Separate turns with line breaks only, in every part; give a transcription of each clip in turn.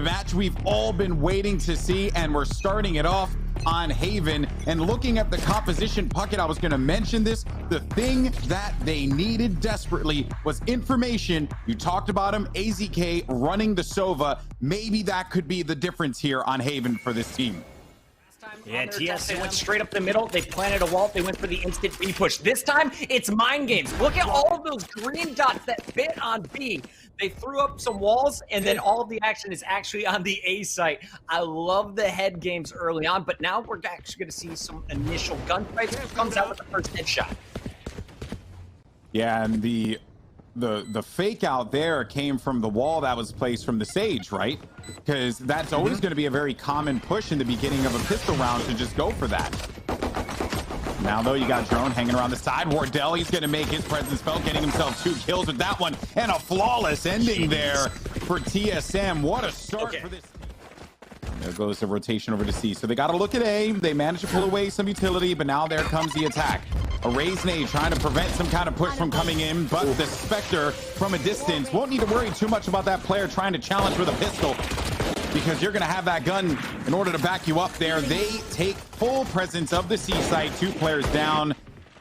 match we've all been waiting to see, and we're starting it off on Haven. And looking at the composition, Puckett, I was going to mention this. The thing that they needed desperately was information. You talked about him, AZK running the Sova. Maybe that could be the difference here on Haven for this team.
Yeah, TSM went straight up the middle. They planted a wall. They went for the instant B push. This time, it's mind games. Look at all of those green dots that fit on B. They threw up some walls, and then all of the action is actually on the A site. I love the head games early on, but now we're actually going to see some initial gunfights. Who comes out with the first headshot?
Yeah, and the fake out there came from the wall that was placed from the Sage, right? Because that's always going to be a very common push in the beginning of a pistol round to just go for that. Now, though, you got Drone hanging around the side. Wardell, he's going to make his presence felt, getting himself 2 kills with that one. And a flawless ending there for TSM. What a start for this. There goes the rotation over to C. So they got to look at A. They managed to pull away some utility, but now there comes the attack. A raised nade trying to prevent some kind of push from coming in, but the Spectre from a distance won't need to worry too much about that player trying to challenge with a pistol, because you're going to have that gun in order to back you up there. They take full presence of the C site, 2 players down,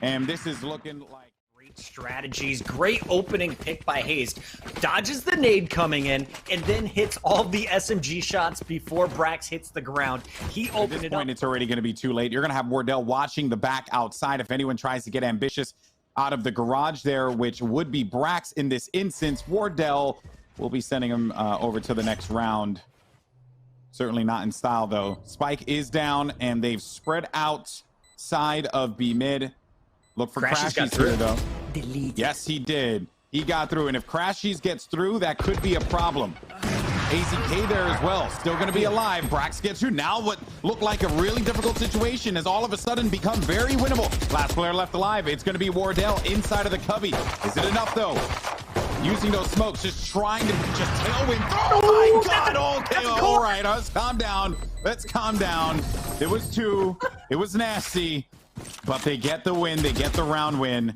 and this is looking like
great strategies. Great opening pick by Hayes. Dodges the nade coming in, and then hits all the SMG shots before Brax hits the ground. He opened it up. At this point,
it's already going to be too late. You're going to have Wardell watching the back outside if anyone tries to get ambitious out of the garage there, which would be Brax in this instance. Wardell will be sending him over to the next round. Certainly not in style, though. Spike is down, and they've spread out side of B mid. Look for Crashies here, though.
Delete.
Yes, he did. He got through, and if Crashies gets through, that could be a problem. AZK there as well, still going to be alive. Brax gets through. Now what looked like a really difficult situation has all of a sudden become very winnable. Last player left alive. It's going to be Wardell inside of the cubby. Is it enough, though? Using those smokes, just trying to just tailwind. Oh my God! Okay, all right, let's calm down. Let's calm down. It was 2. It was nasty, but they get the win. They get the round win.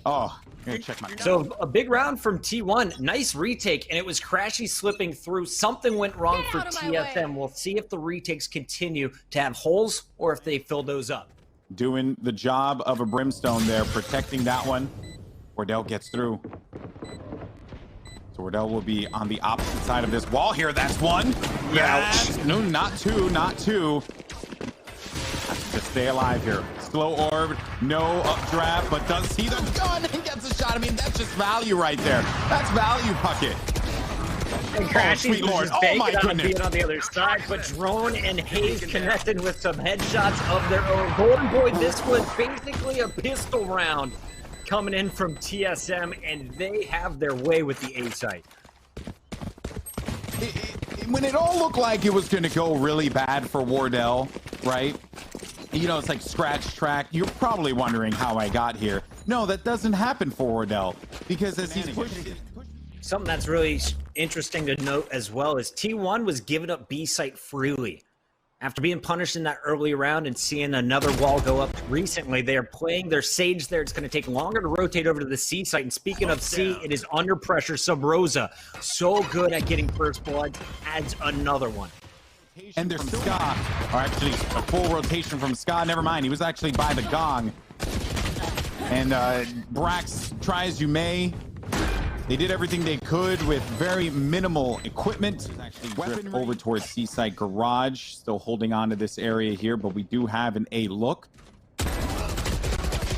Oh, I'm gonna check my.
So a big round from T1. Nice retake, and it was Crashy slipping through. Something went wrong for TSM. We'll see if the retakes continue to have holes or if they fill those up.
Doing the job of a Brimstone there, protecting that one. Wardell gets through. So Wardell will be on the opposite side of this wall here. That's 1. Yes. No, not 2. Not 2. To stay alive here. Slow orb. No updraft, but does see the gun and gets a shot. I mean, that's just value right there. That's value, Puckett.
And Crashy
Lord. Oh my goodness.
Being on the other side, but Drone and Hayes connected with some headshots of their own. Golden Boy, this was basically a pistol round coming in from TSM, and they have their way with the A site.
When it all looked like it was going to go really bad for Wardell, right? You know, it's like scratch track. You're probably wondering how I got here. No, that doesn't happen for Wardell, because as he's pushing.
Something that's really interesting to note as well is T1 was giving up B site freely. After being punished in that early round and seeing another wall go up recently, they are playing their Sage there. It's going to take longer to rotate over to the C site. And speaking of C, it is under pressure. Sub Rosa, so good at getting first blood, adds another one.
And there's Ska, or actually a full rotation from Ska. Never mind, he was actually by the gong. And Brax, try as you may. They did everything they could with very minimal equipment. Actually, over towards Seaside Garage, still holding on to this area here, but we do have an A look.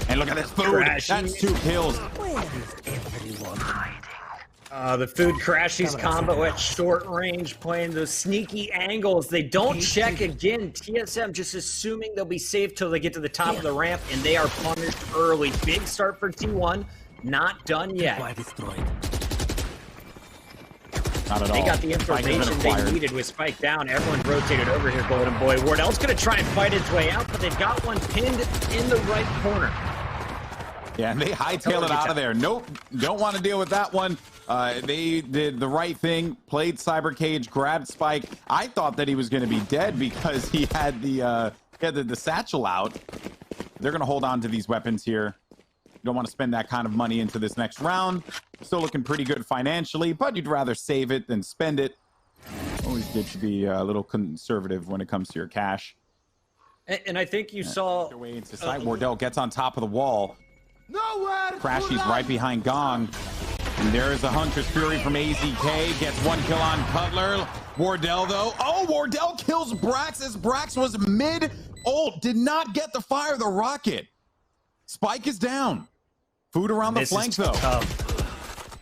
And look at this food. That's 2 kills.
Where is everyone hiding?
The food Crashies combo at short range, playing those sneaky angles. They don't check again. TSM just assuming they'll be safe till they get to the top of the ramp, and they are punished early. Big start for T1. Not done yet.
Not at all.
They got the information they needed with Spike down. Everyone rotated over here, Golden Boy. Wardell's going to try and fight his way out, but they've got one pinned in the right corner.
Yeah, and they hightail it out of there. Nope, don't want to deal with that one. They did the right thing, played Cyber Cage, grabbed Spike. I thought that he was going to be dead because he had the satchel out. They're going to hold on to these weapons here. You don't want to spend that kind of money into this next round. Still looking pretty good financially, but you'd rather save it than spend it. Always good to be a little conservative when it comes to your cash.
And I think you saw...
Their way into sight. Wardell gets on top of the wall.
Nowhere.
Crashy's right behind Gong. And there is a Hunter's Fury from AZK. Gets 1 kill on Cutler. Wardell, though. Oh, Wardell kills Brax as Brax was mid-ult. Did not get the fire of the rocket. Spike is down. Food around the flank, though.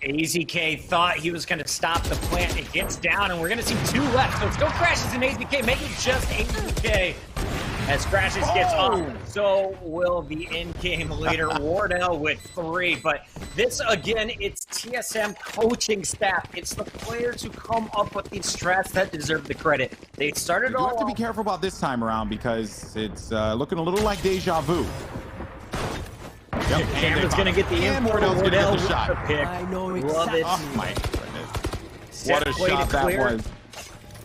AZK thought he was going to stop the plant. It gets down, and we're going to see 2 left. So it's still Crashes and AZK, making just AZK. As Crashes gets on, so will the in-game leader, Wardell, with 3. But this, again, it's TSM coaching staff. It's the players who come up with these strats that deserve the credit. They started all...
You have to be careful about this time around because it's looking a little like deja vu. Yep,
Cameron's going to get the in.
Wardell's going to get the shot.
I know
Love
exactly.
it.
Oh, my goodness. What a
Set
shot that
clear.
was.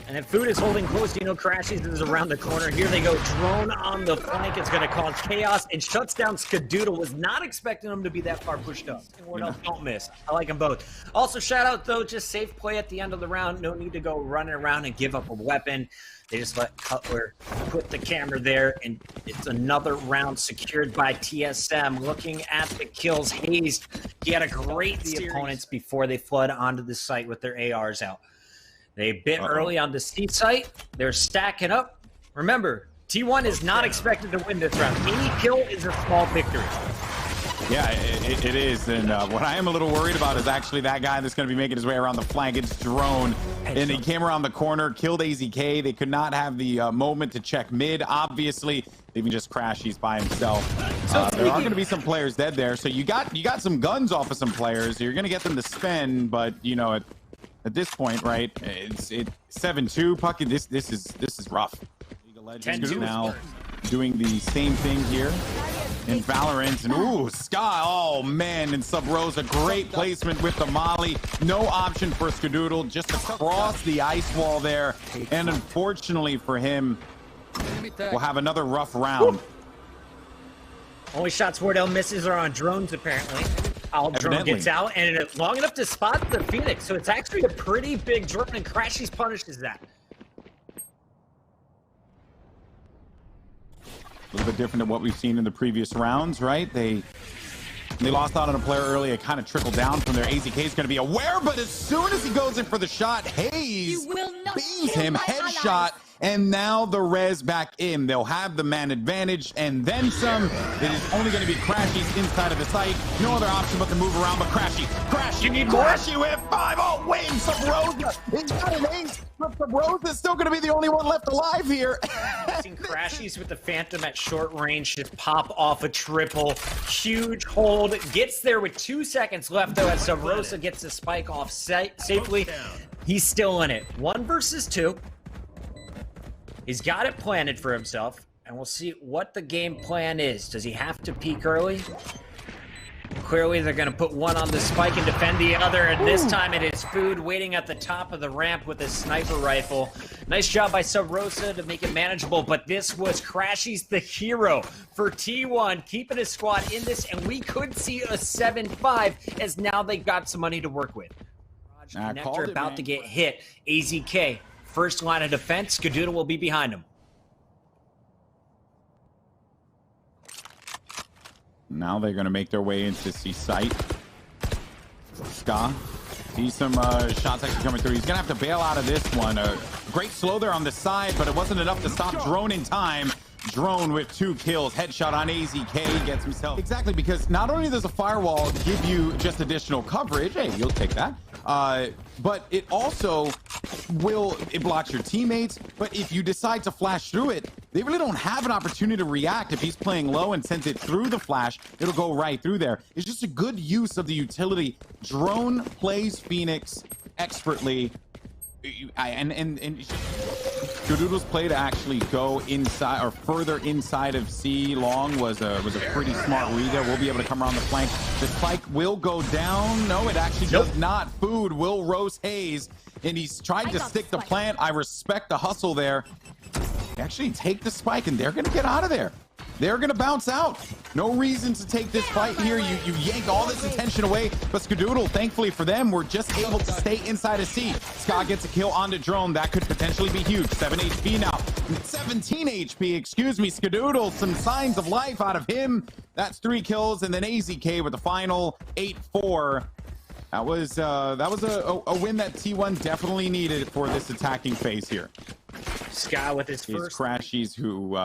And if Food is holding close, you know Crashies is around the corner. Here they go. Drone on the flank. It's going to cause chaos and shuts down Skadoodle. Was not expecting him to be that far pushed up. And Wardell don't miss. I like them both. Also, shout out, though, just safe play at the end of the round. No need to go running around and give up a weapon. They just let Cutler put the camera there, and it's another round secured by TSM. Looking at the kills, Hayes, he had a great the opponents before they flood onto the site with their ARs out. They bit early on the C site. They're stacking up. Remember, T1 is not expected to win this round. Any kill is a small victory.
Yeah, it is. And what I am a little worried about is actually that guy that's going to be making his way around the flank. It's Drone. And he came around the corner, killed AZK. They could not have the moment to check mid. Obviously, they even just crash. He's by himself. There are going to be some players dead there. So you got some guns off of some players. You're going to get them to spend, but you know at this point, right? It's 7-2. Puck. This is rough. League of Legends now doing the same thing here in Valorant. And ooh, Sky. Oh man, and Sub Rose, a great placement with the Molly. No option for Skadoodle, just across the ice wall there. And unfortunately for him, we'll have another rough round.
Only shots Wardell misses are on drones, apparently. Drone gets out, and it's long enough to spot the Phoenix, so it's actually a pretty big drone, and Crashies punishes that.
A little bit different than what we've seen in the previous rounds, right? They lost out on a player early. It kind of trickled down from there. AZK is going to be aware, but as soon as he goes in for the shot, Hayes beams him, headshot, and now the res back in. They'll have the man advantage and then some. It is only going to be Crashies inside of the site. No other option but to move around, but Crashy with 5-0 wins. Subrosa, he's got an ace, but Subrosa is still going to be the only one left alive here.
Seen Crashies with the Phantom at short range just pop off a triple. Huge hold. Gets there with 2 seconds left, though, as Subrosa gets the spike off safely. He's still in it. 1 versus 2. He's got it planted for himself, and we'll see what the game plan is. Does he have to peek early? Clearly, they're going to put one on the spike and defend the other, and this time it is Food waiting at the top of the ramp with his sniper rifle. Nice job by Sub Rosa to make it manageable, but this was Crashies the hero for T1, keeping his squad in this, and we could see a 7-5 as now they've got some money to work with. Connector about to get hit. AZK. First line of defense, Skadoodle will be behind him.
Now they're going to make their way into C site. Ska sees some shots actually coming through. He's going to have to bail out of this one. Great slow there on the side, but it wasn't enough to stop Drone in time. Drone with 2 kills. Headshot on AZK gets himself. Exactly, because not only does a firewall give you just additional coverage, hey, you'll take that, but it also it blocks your teammates. But if you decide to flash through it, they really don't have an opportunity to react. If he's playing low and sends it through the flash, it'll go right through there. It's just a good use of the utility. Drone plays Phoenix expertly. And Skadoodle's play to actually go inside or further inside of C long was a pretty smart read there. We'll be able to come around the flank. The spike will go down. No, it actually does not. Food will roast Hayes, and he's tried to stick the plant. I respect the hustle there. They actually take the spike, and they're going to get out of there. they're going to bounce out. No reason to take this fight here. You yank all this attention away, but Skadoodle, thankfully for them, were just able to stay inside a C. Scott gets a kill onto Drone. That could potentially be huge. 7 HP now. 17 HP, excuse me. Skadoodle, some signs of life out of him. That's 3 kills, and then AZK with the final 8-4. That was a win that T1 definitely needed for this attacking phase here.
Scott with his first.
It's Crashies who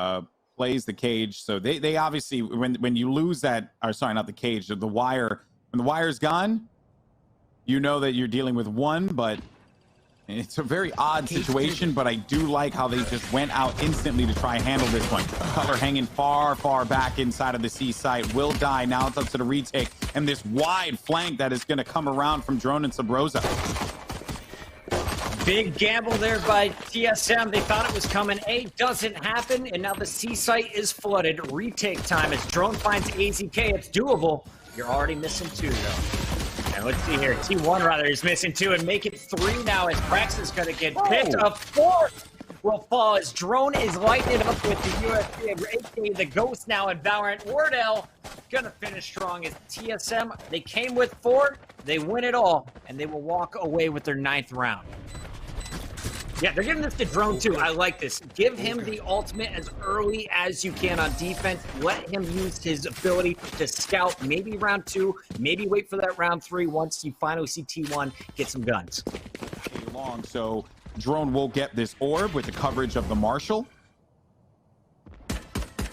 plays the cage, so they obviously when you lose that, or sorry, not the cage, the wire. When the wire's gone, you know that you're dealing with one, but it's a very odd situation. But I do like how they just went out instantly to try and handle this one. Cutler hanging far back inside of the C site, will die. Now it's up to the retake and this wide flank that is going to come around from Drone and Subroza.
Big gamble there by TSM. They thought it was coming. A doesn't happen, and now the C site is flooded. Retake time as Drone finds AZK. It's doable. You're already missing 2, though. And let's see here. T1, rather, is missing 2 and make it 3 now as Prax is going to get picked. A 4th will fall as Drone is lighting it up with the UFC, aka the Ghost now in Valorant. Wardell going to finish strong as TSM. They came with 4. They win it all, and they will walk away with their 9th round. Yeah, they're giving this to Drone too. I like this. Give him the ultimate as early as you can on defense. Let him use his ability to scout, maybe round 2, maybe wait for that round 3 once you finally see T1 get some guns.
Long, so Drone will get this orb with the coverage of the Marshal.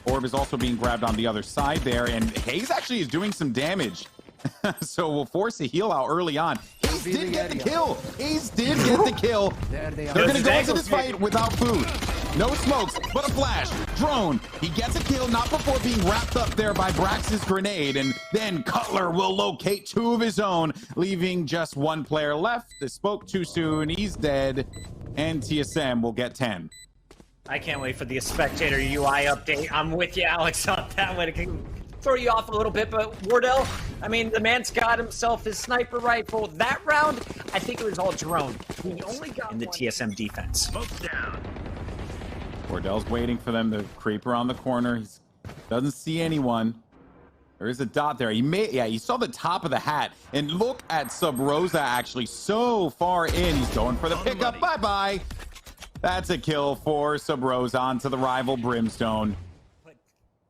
Orb is also being grabbed on the other side there, and Hayes actually is doing some damage. So we'll force a heal out early on. Hayes did get the kill. Hayes did get the kill. They're going to go into this fight without food. No smokes, but a flash. Drone, he gets a kill, not before being wrapped up there by Brax's grenade. And then Cutler will locate 2 of his own, leaving just 1 player left. They spoke too soon. He's dead. And TSM will get 10.
I can't wait for the spectator UI update. I'm with you, Alex, on that one. It can throw you off a little bit, but Wardell, I mean, the man's got himself his sniper rifle. That round, I think it was all Drone. He only got in the TSM defense.
Smoke down.
Wardell's waiting for them to creep around the corner. He doesn't see anyone. There is a dot there. He saw the top of the hat. And look at Subroza actually so far in. He's going for the pickup. Bye-bye. That's a kill for Subroza onto the rival Brimstone.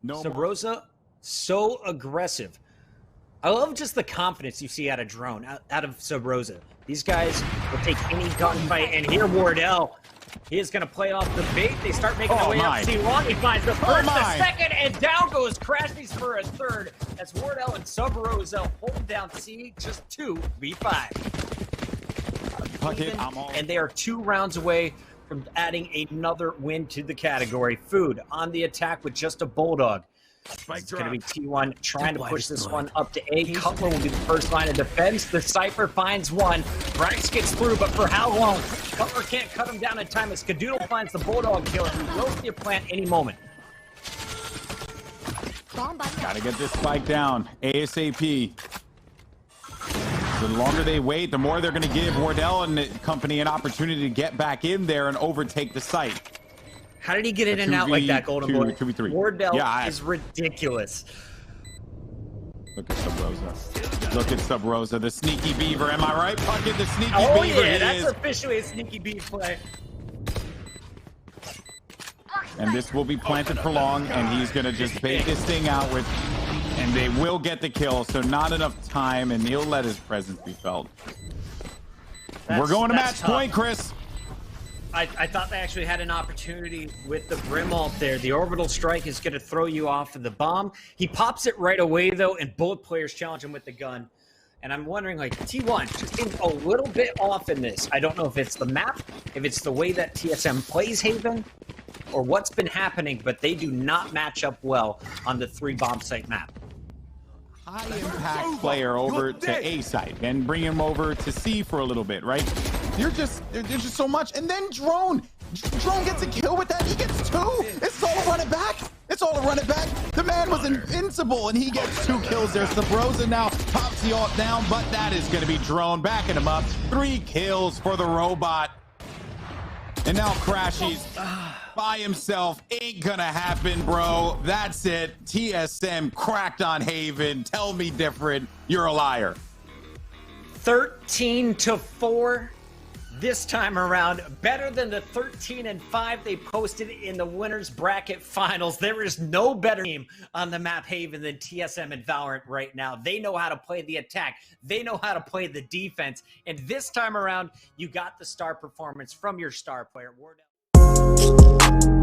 No Subroza, so aggressive. I love just the confidence you see out of Drone, out of Subroza. These guys will take any gunfight, and here Wardell, he is going to play off the bait. They start making their way up T1. He finds the first, the second, and down goes Crashies for a 3rd. As Wardell and Subroza hold down C, just 2v5. And they are 2 rounds away from adding another win to the category. Food on the attack with just a Bulldog. It's going to be T1 trying to push this one up to A. Cutler will be the first line of defense. The Cypher finds 1. Brax gets through, but for how long? Cutler can't cut him down in time as Skadoodle finds the Bulldog killer. He will see a plant any moment.
Gotta get this spike down ASAP. The longer they wait, the more they're going to give Wardell and company an opportunity to get back in there and overtake the site.
How did he get in and out like that, Golden Boy?
2v3.
Wardell is ridiculous.
Look at Subroza. Look at Subroza, the sneaky beaver. Am I right, Puckett? The sneaky beaver.
Oh yeah, that's officially a sneaky beaver play.
And this will be planted for long, and he's going to just bait this thing out with... And they will get the kill, so not enough time, and he'll let his presence be felt. We're going to match point, Chris.
I thought they actually had an opportunity with the Brim ult there. The orbital strike is going to throw you off of the bomb. He pops it right away, though, and both players challenge him with the gun. And I'm wondering, like, T1 just seems a little bit off in this. I don't know if it's the map, if it's the way that TSM plays Haven, or what's been happening, but they do not match up well on the 3 bomb site map.
High impact player over to A site and bring him over to C for a little bit, right? There's just so much. And then Drone gets a kill with that. He gets 2. It's all to run it back. It's all to run it back. The man was invincible, and he gets 2 kills there. Subroza now pops the ult down, but that is going to be Drone backing him up. 3 kills for the robot. And now Crashy's by himself. Ain't gonna happen, bro. That's it. TSM cracked on Haven. Tell me different. You're a liar.
13-4 this time around. Better than the 13-5 they posted in the winners bracket finals. There is no better team on the map Haven than TSM and Valorant right now. They know how to play the attack. They know how to play the defense. And this time around, you got the star performance from your star player. Ward out.